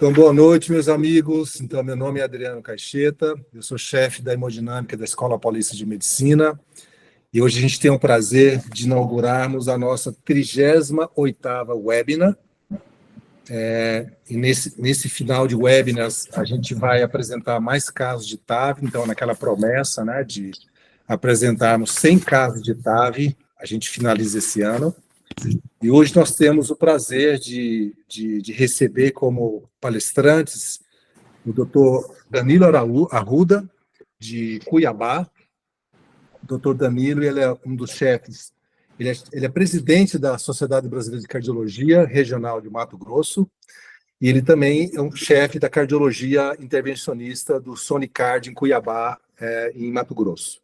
Então, boa noite, meus amigos. Então, meu nome é Adriano Caixeta, eu sou chefe da hemodinâmica da Escola Paulista de Medicina e hoje a gente tem o prazer de inaugurarmos a nossa 38ª webinar. E nesse final de webinars, a gente vai apresentar mais casos de TAV, então, naquela promessa, né, de apresentarmos 100 casos de TAV, a gente finaliza esse ano. E hoje nós temos o prazer de receber como palestrantes o Dr. Danilo Arruda, de Cuiabá. O Dr. Danilo, ele é um dos chefes, ele é presidente da Sociedade Brasileira de Cardiologia Regional de Mato Grosso, e ele também é um chefe da cardiologia intervencionista do Sonicard em Cuiabá, em Mato Grosso.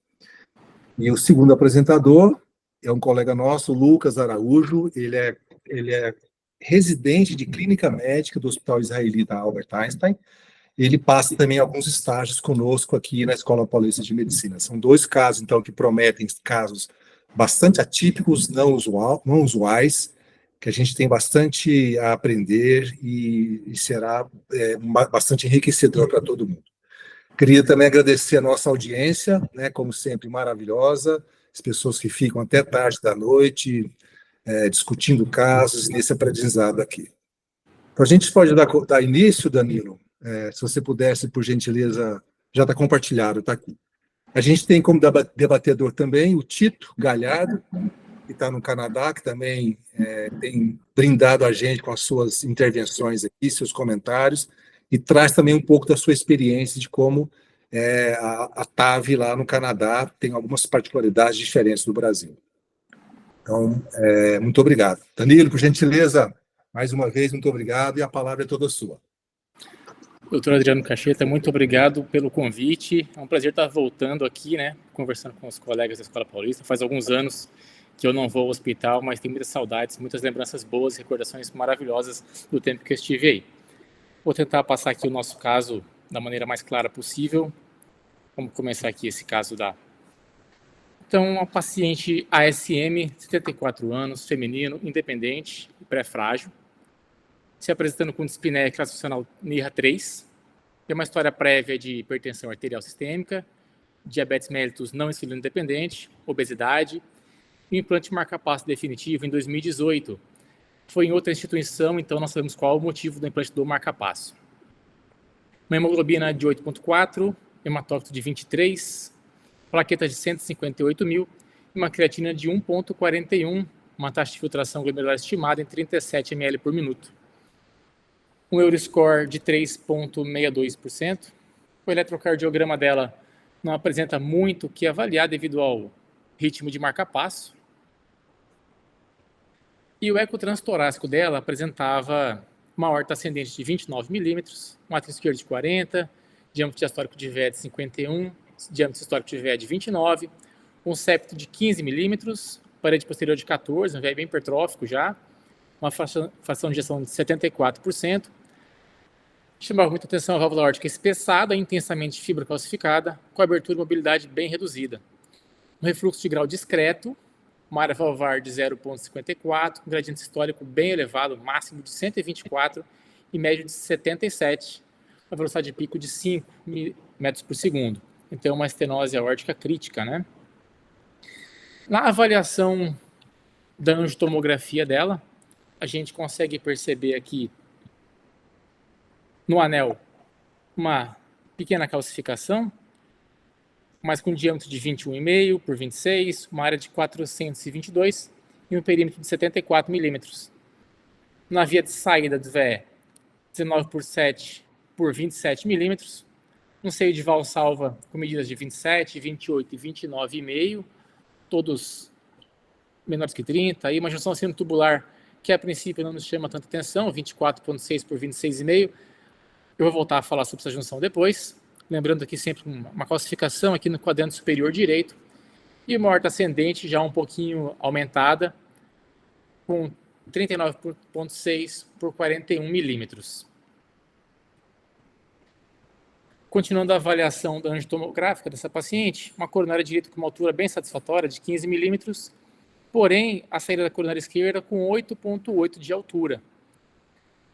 E o segundo apresentador é um colega nosso, Lucas Araújo, ele é residente de clínica médica do Hospital Israelita Albert Einstein. Ele passa também alguns estágios conosco aqui na Escola Paulista de Medicina. São dois casos, então, que prometem casos bastante atípicos, não usuais, que a gente tem bastante a aprender e será bastante enriquecedor para todo mundo. Queria também agradecer a nossa audiência, né, como sempre, maravilhosa, as pessoas que ficam até tarde da noite, discutindo casos nesse aprendizado aqui. Então, a gente pode dar início, Danilo, se você pudesse, por gentileza, já está compartilhado, está aqui. A gente tem como debatedor também o Tito Galhardo, que está no Canadá, que também tem brindado a gente com as suas intervenções aqui, seus comentários, e traz também um pouco da sua experiência de como a TAV lá no Canadá tem algumas particularidades diferentes do Brasil. Então, muito obrigado. Danilo, por gentileza, mais uma vez, muito obrigado, e a palavra é toda sua. Doutor Adriano Caixeta, muito obrigado pelo convite. É um prazer estar voltando aqui, né, conversando com os colegas da Escola Paulista. Faz alguns anos que eu não vou ao hospital, mas tenho muitas saudades, muitas lembranças boas, recordações maravilhosas do tempo que eu estive aí. Vou tentar passar aqui o nosso caso da maneira mais clara possível. Vamos começar aqui esse caso da... Então, uma paciente ASM, 74 anos, feminino, independente e pré-frágil, se apresentando com dispneia classificacional NIRA 3, tem uma história prévia de hipertensão arterial sistêmica, diabetes mellitus não insulino dependente, obesidade, e o implante marca-passo definitivo em 2018. Foi em outra instituição, então não sabemos qual o motivo do implante do marca-passo. Uma hemoglobina de 8,4, hematócrito de 23, plaqueta de 158 mil, e uma creatina de 1,41, uma taxa de filtração glomerular estimada em 37 ml por minuto. Um Euroscore de 3,62%. O eletrocardiograma dela não apresenta muito o que avaliar devido ao ritmo de marca-passo. E o ecotranstorácico dela apresentava uma aorta ascendente de 29 milímetros, uma atriz esquerda de 40, diâmetro diastólico de VE de 51, diâmetro histórico de VE de 29, um septo de 15 milímetros, parede posterior de 14, um VE bem hipertrófico já, uma fração de ejeção de 74%, chamava muita atenção a válvula aórtica espessada, intensamente fibrocalcificada, com abertura e mobilidade bem reduzida. Um refluxo de grau discreto, uma área valvar de 0,54, um gradiente sistólico bem elevado, máximo de 124 e médio de 77, uma velocidade de pico de 5 metros por segundo. Então, uma estenose aórtica crítica, né? Na avaliação da angiotomografia dela, a gente consegue perceber aqui no anel uma pequena calcificação, mas com diâmetro de 21,5 por 26, uma área de 422 e um perímetro de 74 milímetros. Na via de saída do VE, 19 por 7 por 27 milímetros, um seio de valsalva com medidas de 27, 28 e 29,5, todos menores que 30, e uma junção sinotubular que a princípio não nos chama tanta atenção, 24,6 por 26,5. Eu vou voltar a falar sobre essa junção depois, lembrando aqui sempre uma calcificação aqui no quadrante superior direito e uma aorta ascendente já um pouquinho aumentada, com 39,6 por 41 milímetros. Continuando a avaliação da angiotomográfica dessa paciente, uma coronária direita com uma altura bem satisfatória de 15 milímetros, porém a saída da coronária esquerda com 8,8 de altura.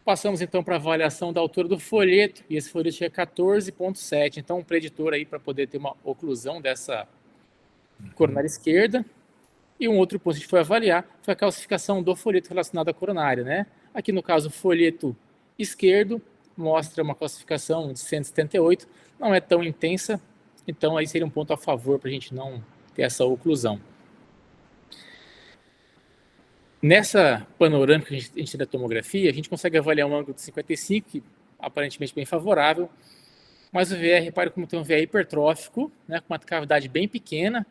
Passamos, então, para a avaliação da altura do folheto, e esse folheto tinha 14,7, então um preditor aí para poder ter uma oclusão dessa coronária esquerda. E um outro ponto que a gente foi avaliar foi a calcificação do folheto relacionado à coronária, né? Aqui, no caso, o folheto esquerdo mostra uma calcificação de 178, não é tão intensa, então aí seria um ponto a favor para a gente não ter essa oclusão. Nessa panorâmica que a gente tem da tomografia, a gente consegue avaliar um ângulo de 55, que aparentemente bem favorável, mas o VR, repare como tem um VR hipertrófico, né, com uma cavidade bem pequena.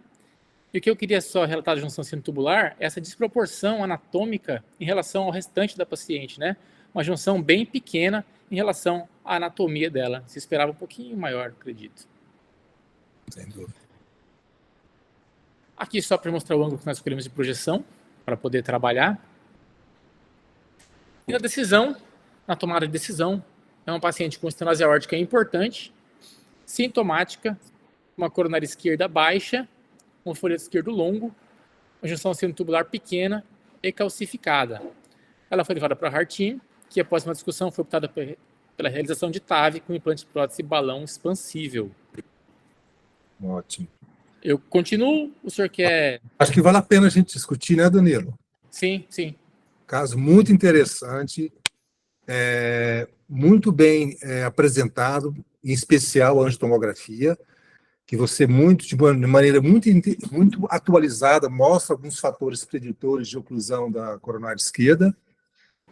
E o que eu queria só relatar da junção sinotubular é essa desproporção anatômica em relação ao restante da paciente, né? Uma junção bem pequena em relação à anatomia dela. Se esperava um pouquinho maior, acredito. Sem dúvida. Aqui só para mostrar o ângulo que nós escolhemos de projeção, para poder trabalhar. E na decisão, na tomada de decisão, é uma paciente com estenose aórtica importante, sintomática, uma coronária esquerda baixa, um folheto esquerdo longo, uma junção sinotubular pequena e calcificada. Ela foi levada para a Heart-Team, que após uma discussão foi optada pela realização de TAV com implante de prótese balão expansível. Ótimo. Eu continuo, o senhor quer... Acho que vale a pena a gente discutir, né, Danilo? Sim, sim. Caso muito interessante, muito bem apresentado, em especial a angiotomografia, que você, de maneira muito atualizada, mostra alguns fatores preditores de oclusão da coronária esquerda.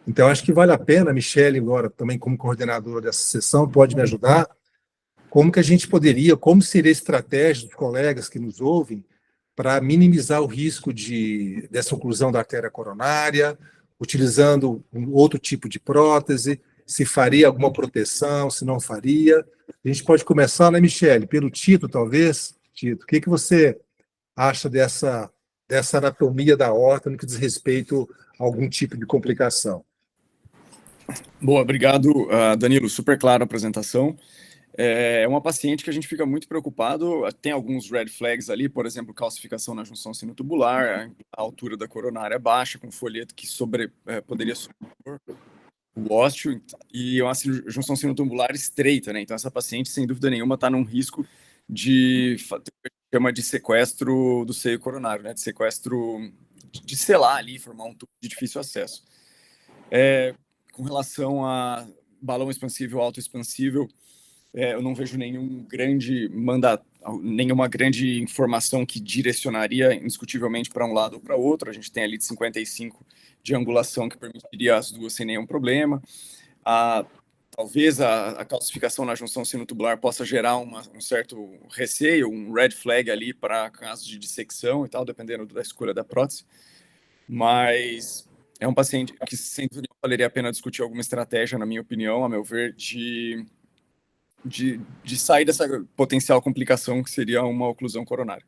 Então, acho que vale a pena, a Michele, agora também como coordenadora dessa sessão, pode me ajudar, como que a gente poderia, como seria a estratégia dos colegas que nos ouvem para minimizar o risco dessa oclusão da artéria coronária, utilizando um outro tipo de prótese, se faria alguma proteção, se não faria. A gente pode começar, né, Michele, pelo Tito, talvez. Tito, o que você acha dessa anatomia da aorta no que diz respeito a algum tipo de complicação? Boa, obrigado, Danilo. Super clara a apresentação. É uma paciente que a gente fica muito preocupado. Tem alguns red flags ali, por exemplo, calcificação na junção sinotubular, a altura da coronária baixa, com folheto que poderia sobrepor o ósseo, e uma junção sinotubular estreita, né? Então, essa paciente, sem dúvida nenhuma, está num risco de chama de sequestro do seio coronário, né? De sequestro de selar ali, formar um tubo de difícil acesso. Com relação a balão expansível, autoexpansível, eu não vejo nenhuma grande informação que direcionaria indiscutivelmente para um lado ou para outro. A gente tem ali de 55 de angulação que permitiria as duas sem nenhum problema. Talvez a calcificação na junção sinotubular possa gerar um certo receio, um red flag ali para casos de dissecção e tal, dependendo da escolha da prótese. Mas é um paciente que, sem dúvida, valeria a pena discutir alguma estratégia, na minha opinião, a meu ver, de sair dessa potencial complicação que seria uma oclusão coronária.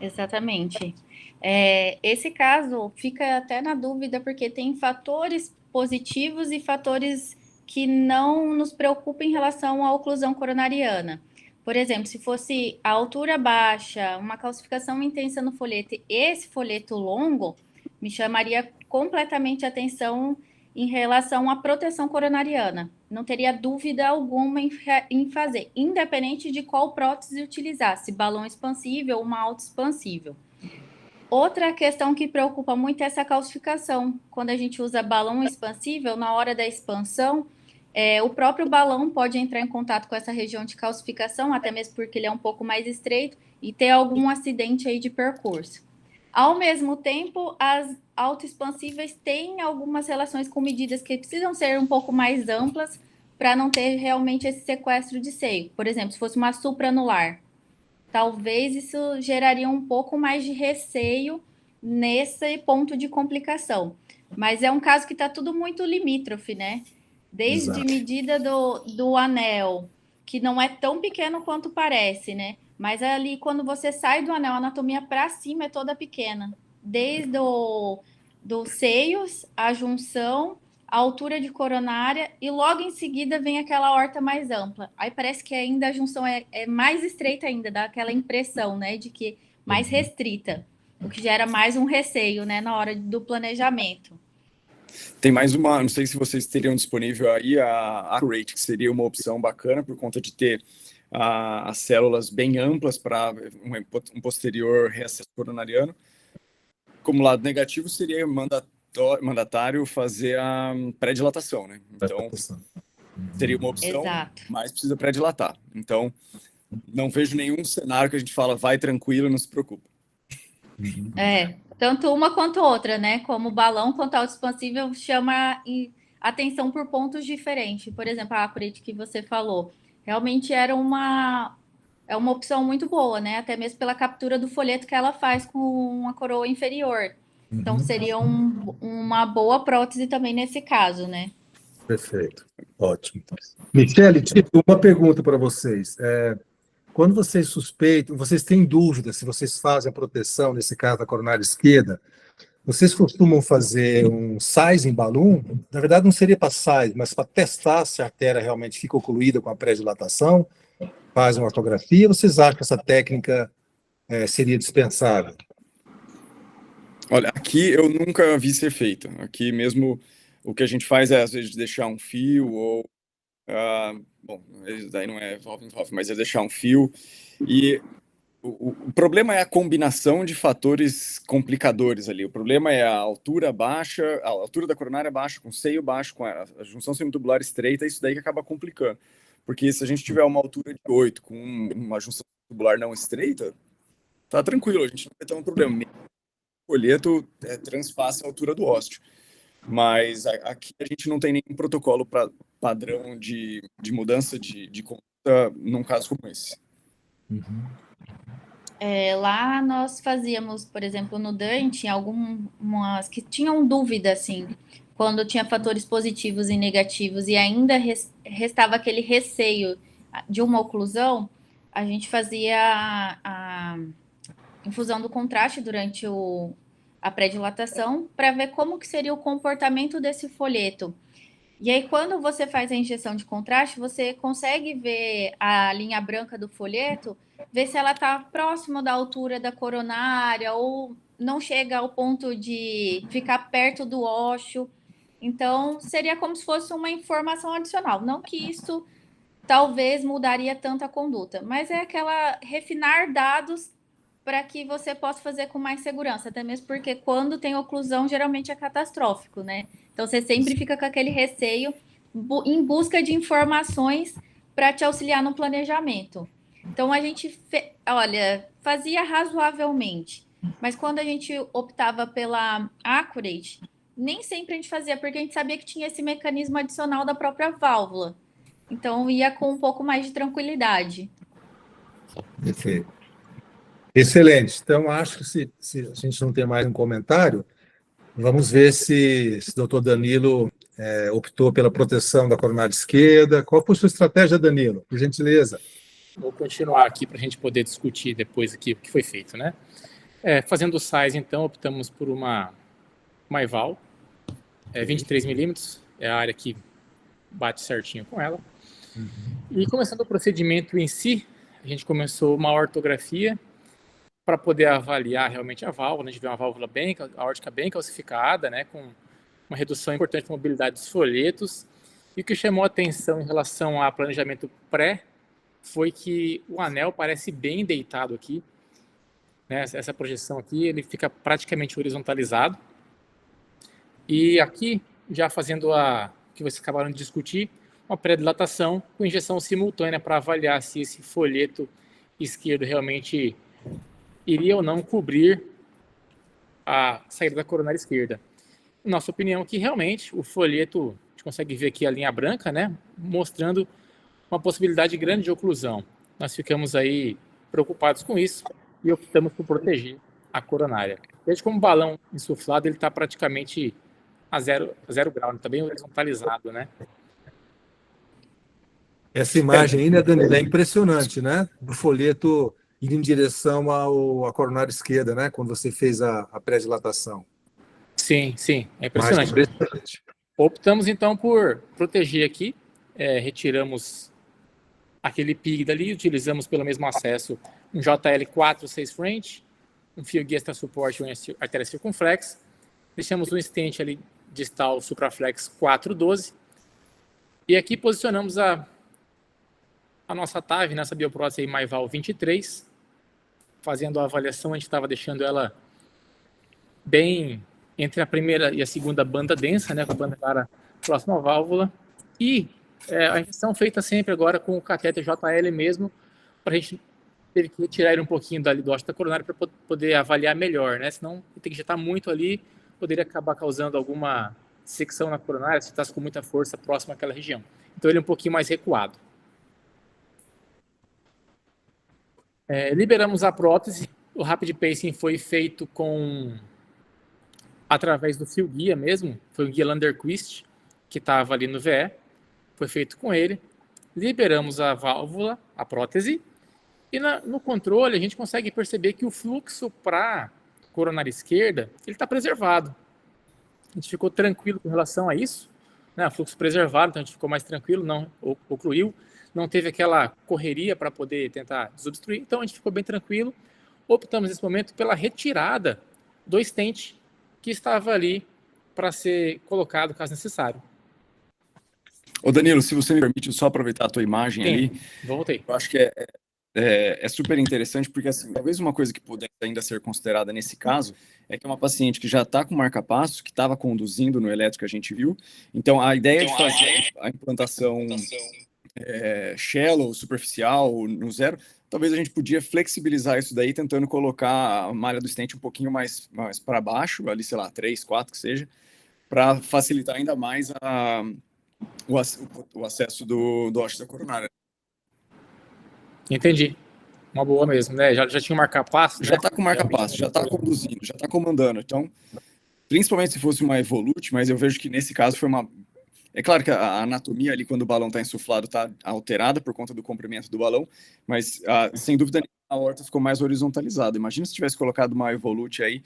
Exatamente. Esse caso fica até na dúvida, porque tem fatores positivos e fatores que não nos preocupam em relação à oclusão coronariana. Por exemplo, se fosse a altura baixa, uma calcificação intensa no folheto, esse folheto longo, me chamaria completamente a atenção em relação à proteção coronariana. Não teria dúvida alguma em fazer, independente de qual prótese utilizar, se balão expansível ou uma autoexpansível. Outra questão que preocupa muito é essa calcificação. Quando a gente usa balão expansível, na hora da expansão, o próprio balão pode entrar em contato com essa região de calcificação, até mesmo porque ele é um pouco mais estreito, e ter algum acidente aí de percurso. Ao mesmo tempo, as autoexpansíveis têm algumas relações com medidas que precisam ser um pouco mais amplas para não ter realmente esse sequestro de seio. Por exemplo, se fosse uma supraanular, talvez isso geraria um pouco mais de receio nesse ponto de complicação. Mas é um caso que está tudo muito limítrofe, né? Desde Exato. medida do anel, que não é tão pequeno quanto parece, né? Mas ali, quando você sai do anel, a anatomia para cima é toda pequena. Desde dos seios, a junção, a altura de coronária, e logo em seguida vem aquela aorta mais ampla. Aí parece que ainda a junção é mais estreita ainda, dá aquela impressão, né, de que mais restrita, o que gera mais um receio, né, na hora do planejamento. Tem mais uma, não sei se vocês teriam disponível aí a Accurate, que seria uma opção bacana por conta de ter as células bem amplas para um posterior reacesso coronariano. Como lado negativo, seria mandatário fazer a pré-dilatação, né? Então, seria uma opção, Exato. mas precisa pré-dilatar. Então, não vejo nenhum cenário que a gente fala, vai tranquilo, não se preocupa. Tanto uma quanto outra, né? Como balão quanto autoexpansível chama atenção por pontos diferentes. Por exemplo, a Accurate que você falou, realmente era uma opção muito boa, né? Até mesmo pela captura do folheto que ela faz com a coroa inferior. Então, seria uma boa prótese também nesse caso, né? Perfeito, ótimo. Michele, tipo, uma pergunta para vocês. Quando vocês suspeitam, vocês têm dúvida se vocês fazem a proteção, nesse caso da coronária esquerda, vocês costumam fazer um sizing balloon? Na verdade, não seria para size, mas para testar se a artéria realmente fica ocluída com a pré-dilatação, faz uma ortografia. Vocês acham que essa técnica seria dispensável? Olha, aqui eu nunca vi ser feito. Aqui mesmo o que a gente faz é, às vezes, deixar um fio ou... bom, daí não é valve-in-valve, mas é deixar um fio. E o problema é a combinação de fatores complicadores ali. O problema é a altura baixa, a altura da coronária baixa, com o seio baixo, com a junção sinotubular estreita, isso daí que acaba complicando. Porque se a gente tiver uma altura de 8 com uma junção tubular não estreita, tá tranquilo, a gente não vai ter um problema. O folheto transpassa a altura do ósteo. Mas aqui a gente não tem nenhum protocolo padrão de mudança de conduta num caso como esse. Lá nós fazíamos, por exemplo, no Dante, algumas que tinham dúvida, assim, quando tinha fatores positivos e negativos e ainda restava aquele receio de uma oclusão, a gente fazia a infusão do contraste durante a pré-dilatação para ver como que seria o comportamento desse folheto. E aí, quando você faz a injeção de contraste, você consegue ver a linha branca do folheto, ver se ela está próxima da altura da coronária ou não chega ao ponto de ficar perto do ósseo. Então, seria como se fosse uma informação adicional. Não que isso talvez mudaria tanto a conduta, mas é aquela refinar dados para que você possa fazer com mais segurança, até mesmo porque quando tem oclusão, geralmente é catastrófico, né? Então, você sempre fica com aquele receio em busca de informações para te auxiliar no planejamento. Então, a gente, fazia razoavelmente, mas quando a gente optava pela Accurate, nem sempre a gente fazia, porque a gente sabia que tinha esse mecanismo adicional da própria válvula. Então, ia com um pouco mais de tranquilidade. Perfeito. Excelente. Então, acho que se a gente não tem mais um comentário, vamos ver se o doutor Danilo optou pela proteção da coronária esquerda. Qual foi a sua estratégia, Danilo? Por gentileza. Vou continuar aqui para a gente poder discutir depois aqui o que foi feito, né? Fazendo o size, então, optamos por uma eval, 23 milímetros, é a área que bate certinho com ela. E começando o procedimento em si, a gente começou uma ortografia para poder avaliar realmente a válvula. A gente vê uma válvula aórtica bem calcificada, né, com uma redução importante da mobilidade dos folhetos. E o que chamou a atenção em relação ao planejamento pré foi que o anel parece bem deitado aqui, né? Essa projeção aqui, ele fica praticamente horizontalizado. E aqui, já fazendo que vocês acabaram de discutir, uma pré-dilatação com injeção simultânea para avaliar se esse folheto esquerdo realmente iria ou não cobrir a saída da coronária esquerda. Nossa opinião é que realmente o folheto, a gente consegue ver aqui a linha branca, né, mostrando uma possibilidade grande de oclusão. Nós ficamos aí preocupados com isso e optamos por proteger a coronária. Veja como o balão insuflado ele está praticamente a zero grau, está bem horizontalizado, né? Essa imagem aí, né, Danilo, é impressionante, né? Do folheto indo em direção à coronária esquerda, né? Quando você fez a pré-dilatação. Sim, é impressionante. Optamos, então, por proteger aqui. Retiramos aquele pig dali, utilizamos pelo mesmo acesso um JL4 6 French, um fio guia extra suporte e uma artéria circunflexa. Deixamos um stent ali distal supraflex 412. E aqui posicionamos a nossa TAV, nessa bioprótese aí, MyVal 23, fazendo a avaliação. A gente estava deixando ela bem entre a primeira e a segunda banda densa, né, com a banda clara próxima à válvula. E a injeção feita sempre agora com o catéter JL mesmo, para a gente ter que retirar ele um pouquinho dali do ósseo coronário para poder avaliar melhor, né? Senão tem que injetar muito ali, poderia acabar causando alguma secção na coronária se está com muita força próxima àquela região. Então ele é um pouquinho mais recuado. Liberamos a prótese. O rapid pacing foi feito através do fio guia mesmo, foi o guia Landerquist, que estava ali no VE, foi feito com ele. Liberamos a válvula, a prótese, e no controle a gente consegue perceber que o fluxo para a coronária esquerda ele está preservado. A gente ficou tranquilo com relação a isso, né? Fluxo preservado, então a gente ficou mais tranquilo, não ocluiu, não teve aquela correria para poder tentar desobstruir, então a gente ficou bem tranquilo. Optamos nesse momento pela retirada do stent que estava ali para ser colocado caso necessário. Ô Danilo, se você me permite só aproveitar a tua imagem ali, voltei. Eu acho que é super interessante, porque assim, talvez uma coisa que pudesse ainda ser considerada nesse caso é que é uma paciente que já está com marca-passo, que estava conduzindo no elétrico que a gente viu. Então, a ideia de fazer a implantação shallow, superficial, no zero, talvez a gente podia flexibilizar isso daí, tentando colocar a malha do stent um pouquinho mais para baixo, ali, sei lá, 3, 4, que seja, para facilitar ainda mais o acesso do ósseo da coronária. Entendi. Uma boa mesmo, né? Já tinha marca-passo? Já está com marca-passo, já está conduzindo, já está comandando. Então, principalmente se fosse uma Evolute, mas eu vejo que nesse caso foi uma... É claro que a anatomia ali, quando o balão está insuflado, está alterada por conta do comprimento do balão, mas, sem dúvida, a aorta ficou mais horizontalizada. Imagina se tivesse colocado uma Evolute aí,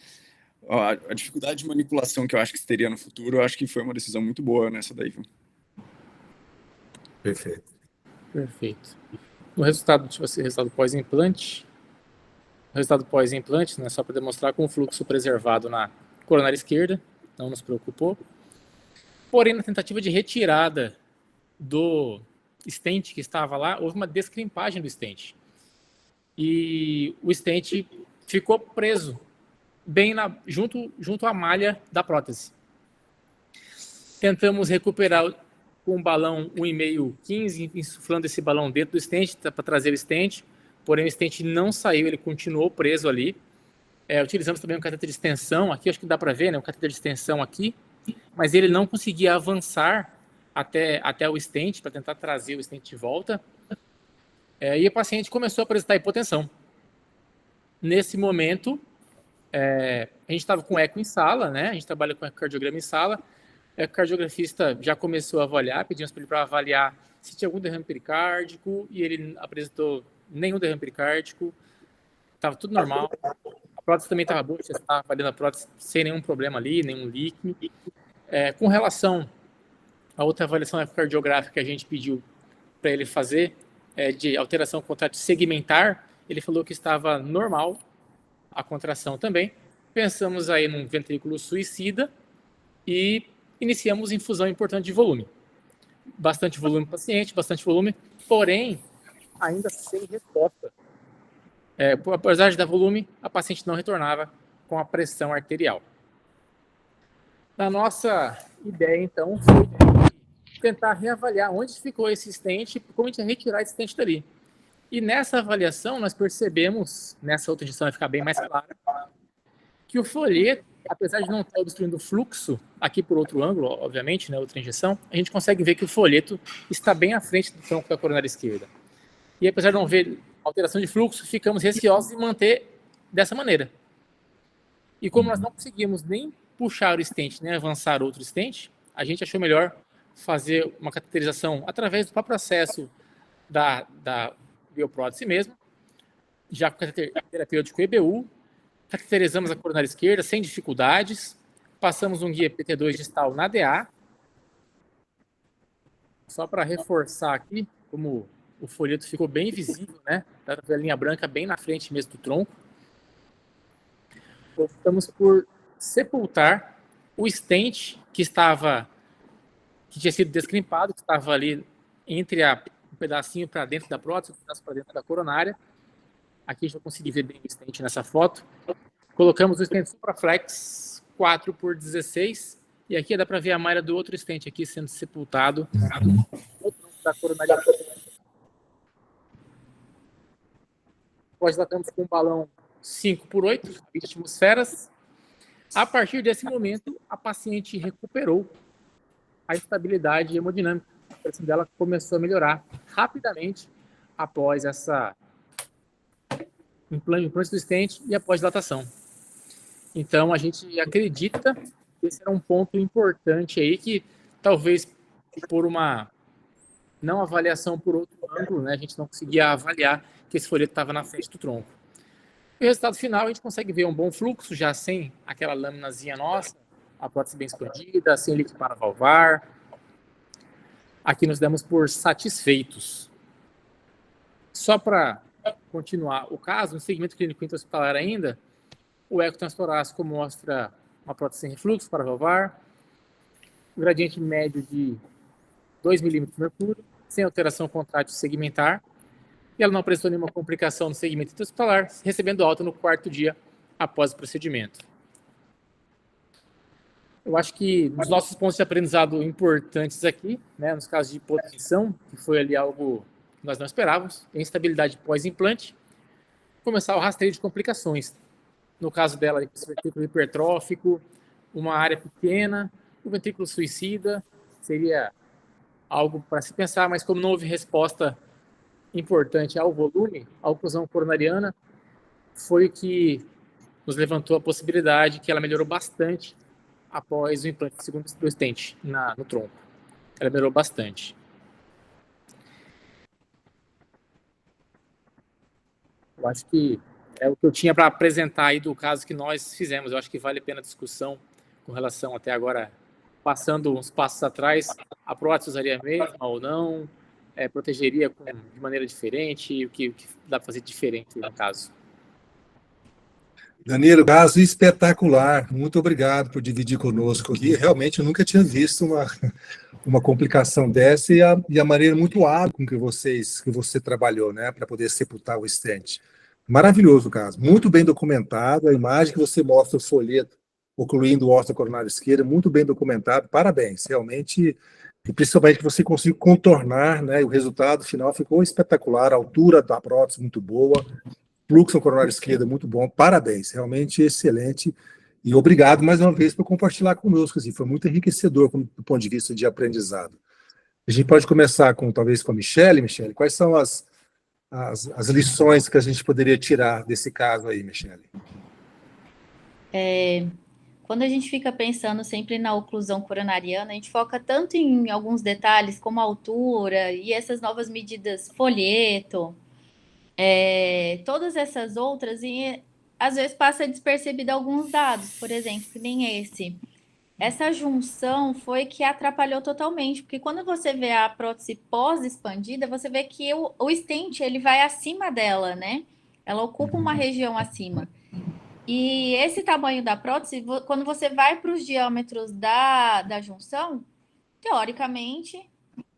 a dificuldade de manipulação que eu acho que teria no futuro, eu acho que foi uma decisão muito boa nessa daí, viu? Perfeito. Perfeito. No resultado, deixa eu ver, resultado pós-implante. O resultado pós-implante, né, só para demonstrar com o fluxo preservado na coronária esquerda, não nos preocupou. Porém, na tentativa de retirada do stent que estava lá, houve uma descrimpagem do stent. E o stent ficou preso bem junto à malha da prótese. Tentamos recuperar com um balão 1,5, 15, insuflando esse balão dentro do stent para trazer o stent, porém o stent não saiu, ele continuou preso ali. Utilizamos também um cateter de extensão, aqui acho que dá para ver, né, um cateter de extensão aqui, mas ele não conseguia avançar até o stent para tentar trazer o stent de volta, e a paciente começou a apresentar hipotensão. Nesse momento, a gente estava com eco em sala, né, a gente trabalha com ecocardiograma em sala. O cardiografista já começou a avaliar, pedimos para ele para avaliar se tinha algum derrame pericárdico, e ele apresentou nenhum derrame pericárdico, estava tudo normal. A prótese também estava boa, já estava avaliando a prótese sem nenhum problema ali, nenhum líquido. Com relação à outra avaliação ecocardiográfica que a gente pediu para ele fazer, de alteração contrátil segmentar, ele falou que estava normal a contração também. Pensamos aí num ventrículo suicida e iniciamos infusão importante de volume. Bastante volume paciente, bastante volume, porém, ainda sem resposta. Apesar de dar volume, a paciente não retornava com a pressão arterial. A nossa ideia, então, foi tentar reavaliar onde ficou esse stent, como a gente ia retirar esse stent dali. E nessa avaliação, nós percebemos, nessa outra injeção vai ficar bem mais claro, que o folheto, apesar de não estar obstruindo o fluxo, aqui por outro ângulo, obviamente, né, outra injeção, a gente consegue ver que o folheto está bem à frente do tronco da coronária esquerda. E apesar de não ver alteração de fluxo, ficamos receosos de manter dessa maneira. E como nós não conseguimos nem puxar o stent, nem avançar outro stent, a gente achou melhor fazer uma cateterização através do próprio acesso da bioprótese mesmo, já com cateter terapêutico EBU, cateterizamos a coronária esquerda sem dificuldades, passamos um guia PT2 distal na DA, só para reforçar aqui, como o folheto ficou bem visível, né? Dá pra ver a linha branca bem na frente mesmo do tronco. Optamos por sepultar o stent que tinha sido descrimpado, que estava ali entre um pedacinho para dentro da prótese, um pedaço para dentro da coronária. Aqui a gente vai conseguir ver bem o stent nessa foto. Colocamos o stent Supraflex 4x16, e aqui dá para ver a malha do outro stent aqui sendo sepultado no tronco da coronária. Nós tratamos com um balão 5x8, 20 atmosferas. A partir desse momento, a paciente recuperou a estabilidade hemodinâmica. A pressão dela começou a melhorar rapidamente após essa implante do stent e após dilatação. Então, a gente acredita que esse era um ponto importante aí, que talvez por uma não avaliação por outro ângulo, né, a gente não conseguia avaliar que esse folheto estava na frente do tronco. E o resultado final, a gente consegue ver um bom fluxo, já sem aquela laminazinha nossa, a prótese bem expandida, sem líquido paravalvar. Aqui nos demos por satisfeitos. Só para continuar o caso, no segmento clínico intra-hospitalar ainda, o eco transtorácico mostra uma prótese sem refluxo paravalvar, o gradiente médio de 2 milímetros de mercúrio, sem alteração contrátil segmentar, e ela não apresentou nenhuma complicação no segmento intra-hospitalar, recebendo alta no 4º dia após o procedimento. Eu acho que os nossos pontos de aprendizado importantes aqui, né, nos casos de hipotensão, que foi ali algo que nós não esperávamos, instabilidade pós-implante, começar o rastreio de complicações. No caso dela, esse ventrículo hipertrófico, uma área pequena, o ventrículo suicida, seria algo para se pensar, mas como não houve resposta importante ao volume, a oclusão coronariana foi o que nos levantou a possibilidade que ela melhorou bastante após o implante do stent no tronco. Ela melhorou bastante. Eu acho que é o que eu tinha para apresentar aí do caso que nós fizemos. Eu acho que vale a pena a discussão com relação até agora, passando uns passos atrás, a prótese usaria a mesma ou não, protegeria de maneira diferente, o que dá para fazer diferente no caso. Danilo, caso espetacular. Muito obrigado por dividir conosco aqui. Realmente eu nunca tinha visto uma complicação dessa e a maneira muito hábil com que você trabalhou, né, para poder sepultar o stent. Maravilhoso o caso, muito bem documentado. A imagem que você mostra, o folheto ocluindo o órteo coronário esquerdo, muito bem documentado. Parabéns, realmente, e principalmente que você conseguiu contornar, né, e o resultado final ficou espetacular. A altura da prótese muito boa, fluxo coronário esquerdo muito bom. Parabéns, realmente excelente. E obrigado mais uma vez por compartilhar conosco. Assim, foi muito enriquecedor do ponto de vista de aprendizado. A gente pode começar talvez com a Michele. Michele, quais são as lições que a gente poderia tirar desse caso aí, Michele? Quando a gente fica pensando sempre na oclusão coronariana, a gente foca tanto em alguns detalhes, como a altura e essas novas medidas folheto, todas essas outras, e às vezes passa despercebido alguns dados, por exemplo, que nem esse. Essa junção foi que atrapalhou totalmente, porque quando você vê a prótese pós-expandida, você vê que o stent ele vai acima dela, né? Ela ocupa uma região acima. E esse tamanho da prótese, quando você vai para os diâmetros da junção, teoricamente,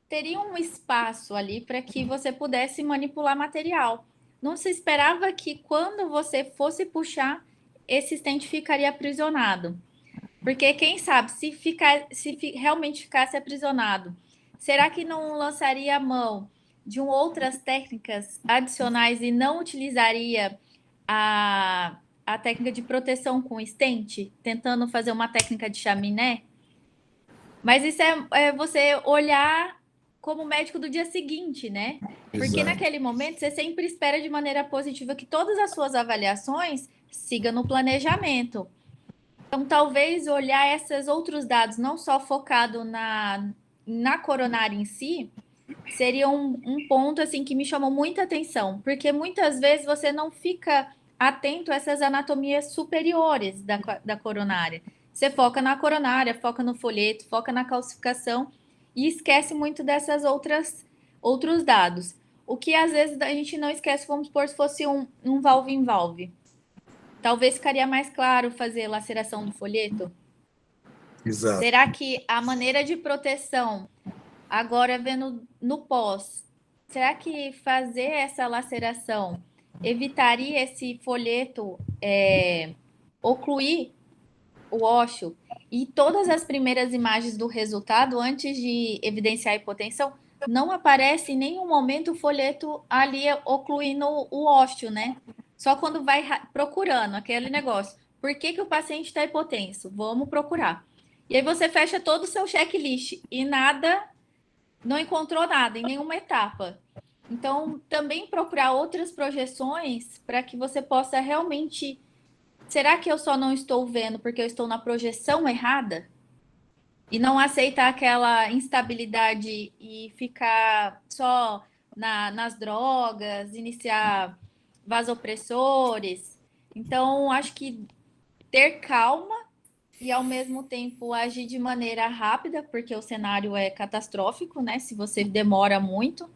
teria um espaço ali para que você pudesse manipular material. Não se esperava que quando você fosse puxar, esse stent ficaria aprisionado. Porque quem sabe, se realmente ficasse aprisionado, será que não lançaria a mão de outras técnicas adicionais e não utilizaria a técnica de proteção com stent, tentando fazer uma técnica de chaminé? Mas isso é você olhar como médico do dia seguinte, né? Porque naquele momento você sempre espera de maneira positiva que todas as suas avaliações sigam no planejamento. Então, talvez olhar esses outros dados, não só focado na coronária em si, seria um ponto assim que me chamou muita atenção, porque muitas vezes você não fica atento a essas anatomias superiores da coronária. Você foca na coronária, foca no folheto, foca na calcificação e esquece muito dessas outros dados. O que às vezes a gente não esquece, vamos supor, se fosse um valve em valve. Talvez ficaria mais claro fazer laceração do folheto. Exato. Será que a maneira de proteção, agora vendo no pós, será que fazer essa laceração evitaria esse folheto ocluir o ósseo? E todas as primeiras imagens do resultado, antes de evidenciar a hipotensão, não aparece em nenhum momento o folheto ali ocluindo o ósseo, né? Só quando vai procurando aquele negócio. Por que o paciente está hipotenso? Vamos procurar. E aí você fecha todo o seu checklist e não encontrou nada em nenhuma etapa. Então, também procurar outras projeções para que você possa realmente... Será que eu só não estou vendo porque eu estou na projeção errada? E não aceitar aquela instabilidade e ficar só nas drogas, iniciar vasopressores. Então, acho que ter calma e, ao mesmo tempo, agir de maneira rápida, porque o cenário é catastrófico, né? Se você demora muito.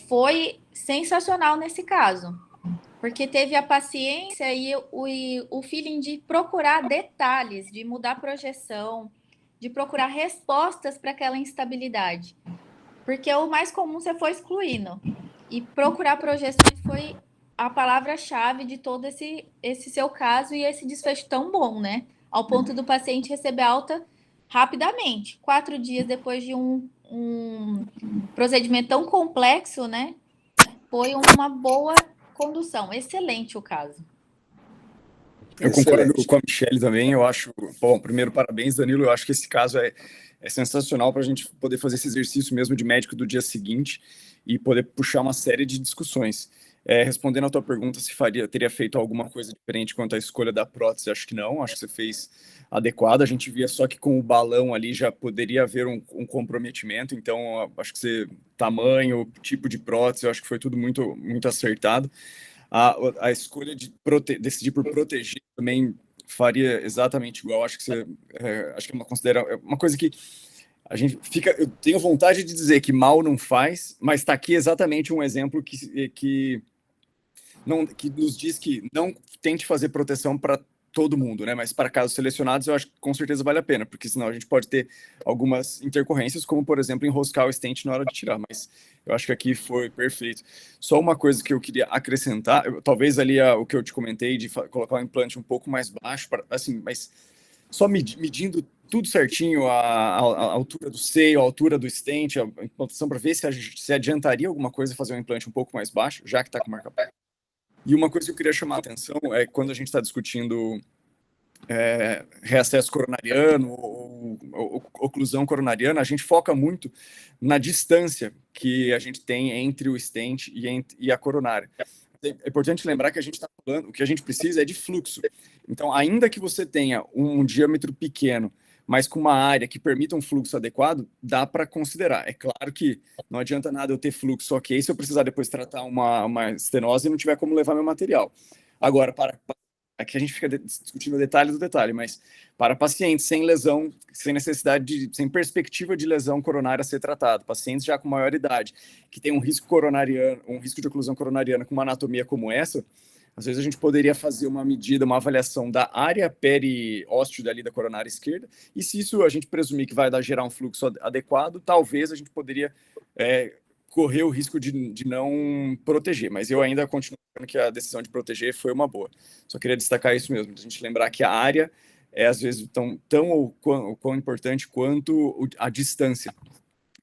Foi sensacional nesse caso, porque teve a paciência e o feeling de procurar detalhes, de mudar a projeção, de procurar respostas para aquela instabilidade. Porque o mais comum você foi excluindo. E procurar projeções foi a palavra-chave de todo esse seu caso e esse desfecho tão bom, né? Ao ponto do paciente receber alta rapidamente. 4 dias depois de um procedimento tão complexo, né? Foi uma boa condução. Excelente o caso. Eu concordo com a Michelle também. Eu acho... Bom, primeiro, parabéns, Danilo. Eu acho que esse caso é sensacional para a gente poder fazer esse exercício mesmo de médico do dia seguinte e poder puxar uma série de discussões. Respondendo a tua pergunta, se teria feito alguma coisa diferente quanto à escolha da prótese, acho que não. Acho que você fez adequado. A gente via só que com o balão ali já poderia haver um comprometimento. Então, acho que tamanho, tipo de prótese, eu acho que foi tudo muito, muito acertado. A escolha de decidir por proteger também faria exatamente igual. Acho que você acho que é uma coisa que a gente fica. Eu tenho vontade de dizer que mal não faz, mas está aqui exatamente um exemplo que nos diz que não tente fazer proteção para todo mundo, né? Mas para casos selecionados, eu acho que com certeza vale a pena, porque senão a gente pode ter algumas intercorrências, como por exemplo enroscar o stent na hora de tirar. Mas eu acho que aqui foi perfeito. Só uma coisa que eu queria acrescentar, talvez ali o que eu te comentei de colocar o implante um pouco mais baixo, assim, mas só medindo tudo certinho, a altura do seio, a altura do stent, a implantação, para ver se adiantaria alguma coisa fazer um implante um pouco mais baixo, já que está com marca-pé. E uma coisa que eu queria chamar a atenção é quando a gente está discutindo reacesso coronariano ou oclusão coronariana, a gente foca muito na distância que a gente tem entre o stent e a coronária. É importante lembrar que a gente está falando, o que a gente precisa é de fluxo. Então, ainda que você tenha um diâmetro pequeno, mas com uma área que permita um fluxo adequado, dá para considerar. É claro que não adianta nada eu ter fluxo ok se eu precisar depois tratar uma estenose e não tiver como levar meu material. Agora, aqui a gente fica discutindo o detalhe do detalhe, mas para pacientes sem lesão, sem perspectiva de lesão coronária a ser tratado, pacientes já com maior idade, que tem um risco coronariano, um risco de oclusão coronariana com uma anatomia como essa, às vezes a gente poderia fazer uma medida, uma avaliação da área periósteo dali da coronária esquerda, e se isso a gente presumir que vai gerar um fluxo adequado, talvez a gente poderia correr o risco de não proteger, mas eu ainda continuo achando que a decisão de proteger foi uma boa. Só queria destacar isso mesmo, a gente lembrar que a área é às vezes tão ou quão importante quanto a distância,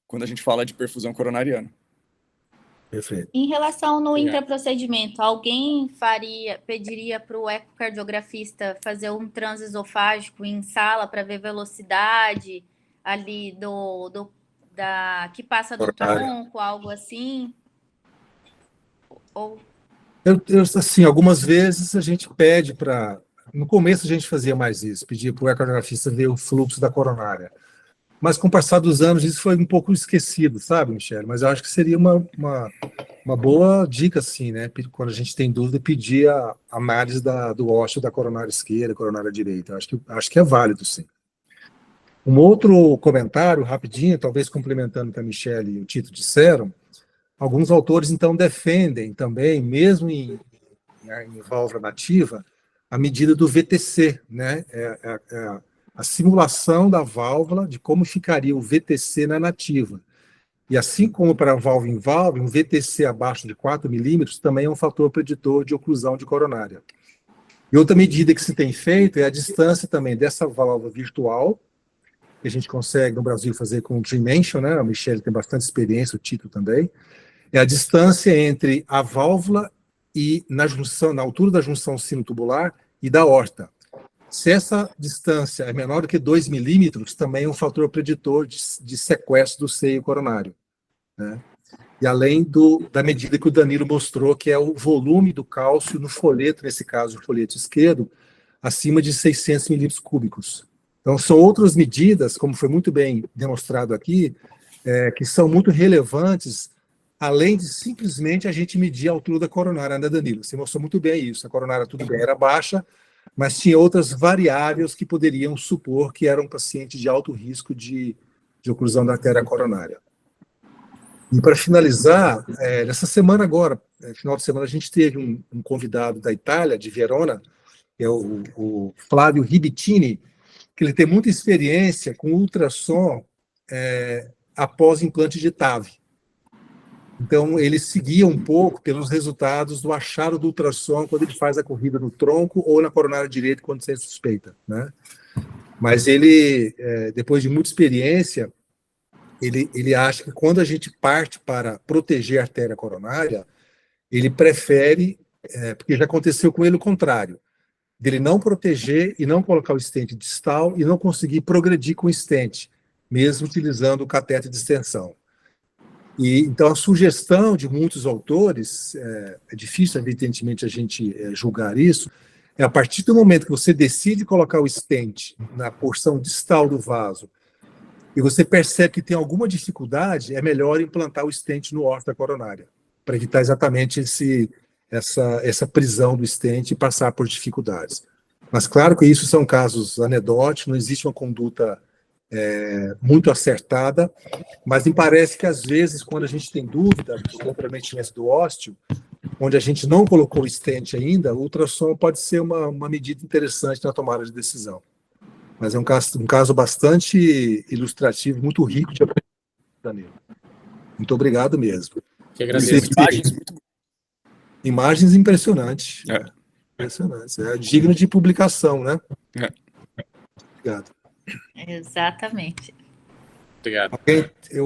quando a gente fala de perfusão coronariana. Perfeito. Em relação no intraprocedimento, alguém pediria para o ecocardiografista fazer um transesofágico em sala para ver velocidade ali que passa do tronco, algo assim? Ou... Assim, algumas vezes a gente pede para... No começo a gente fazia mais isso, pedia para o ecocardiografista ver o fluxo da coronária. Mas com o passar dos anos isso foi um pouco esquecido, sabe, Michele? Mas eu acho que seria uma boa dica, assim, né? Quando a gente tem dúvida, pedir a análise do ósseo da coronária esquerda, coronária direita. Acho que é válido, sim. Um outro comentário, rapidinho, talvez complementando o que a Michele e o Tito disseram, alguns autores, então, defendem também, mesmo em válvula nativa, a medida do VTC, né? a simulação da válvula, de como ficaria o VTC na nativa. E assim como para válvula em válvula, um VTC abaixo de 4 milímetros também é um fator preditor de oclusão de coronária. E outra medida que se tem feito é a distância também dessa válvula virtual, que a gente consegue no Brasil fazer com o Dimension, né? A Michelle tem bastante experiência, o Tito também. É a distância entre a válvula e na altura da junção sinotubular e da aorta. Se essa distância é menor do que 2 milímetros, também é um fator preditor de sequestro do seio coronário, né? E além da medida que o Danilo mostrou, que é o volume do cálcio no folheto, nesse caso o folheto esquerdo, acima de 600 milímetros cúbicos. Então, são outras medidas, como foi muito bem demonstrado aqui, que são muito relevantes, além de simplesmente a gente medir a altura da coronária, né, Danilo? Você mostrou muito bem isso. A coronária, tudo bem, era baixa, mas tinha outras variáveis que poderiam supor que era um paciente de alto risco de oclusão da artéria coronária. E para finalizar, nessa semana agora, final de semana, a gente teve um convidado da Itália, de Verona, que é o Flávio Ribitini, que ele tem muita experiência com ultrassom após implante de TAV. Então, ele seguia um pouco pelos resultados do achado do ultrassom quando ele faz a corrida no tronco ou na coronária direita quando você suspeita, né? Mas ele, depois de muita experiência, ele acha que quando a gente parte para proteger a artéria coronária, ele prefere, porque já aconteceu com ele o contrário, dele não proteger e não colocar o stent distal e não conseguir progredir com o stent, mesmo utilizando o cateter de extensão. E, então, a sugestão de muitos autores, é difícil, evidentemente, a gente julgar isso, a partir do momento que você decide colocar o stent na porção distal do vaso e você percebe que tem alguma dificuldade, é melhor implantar o stent no órfão da coronária, para evitar exatamente essa prisão do stent e passar por dificuldades. Mas, claro que isso são casos anedóticos, não existe uma conduta muito acertada, mas me parece que, às vezes, quando a gente tem dúvida do comprometimento do ósteo, onde a gente não colocou o stent ainda, o ultrassom pode ser uma medida interessante na tomada de decisão. Mas é um caso bastante ilustrativo, muito rico de aprendizado, Danilo. Muito obrigado mesmo. Que agradeço. Imagens impressionantes. Impressionantes. É digno de publicação, né? Obrigado. Exatamente. Obrigado. Eu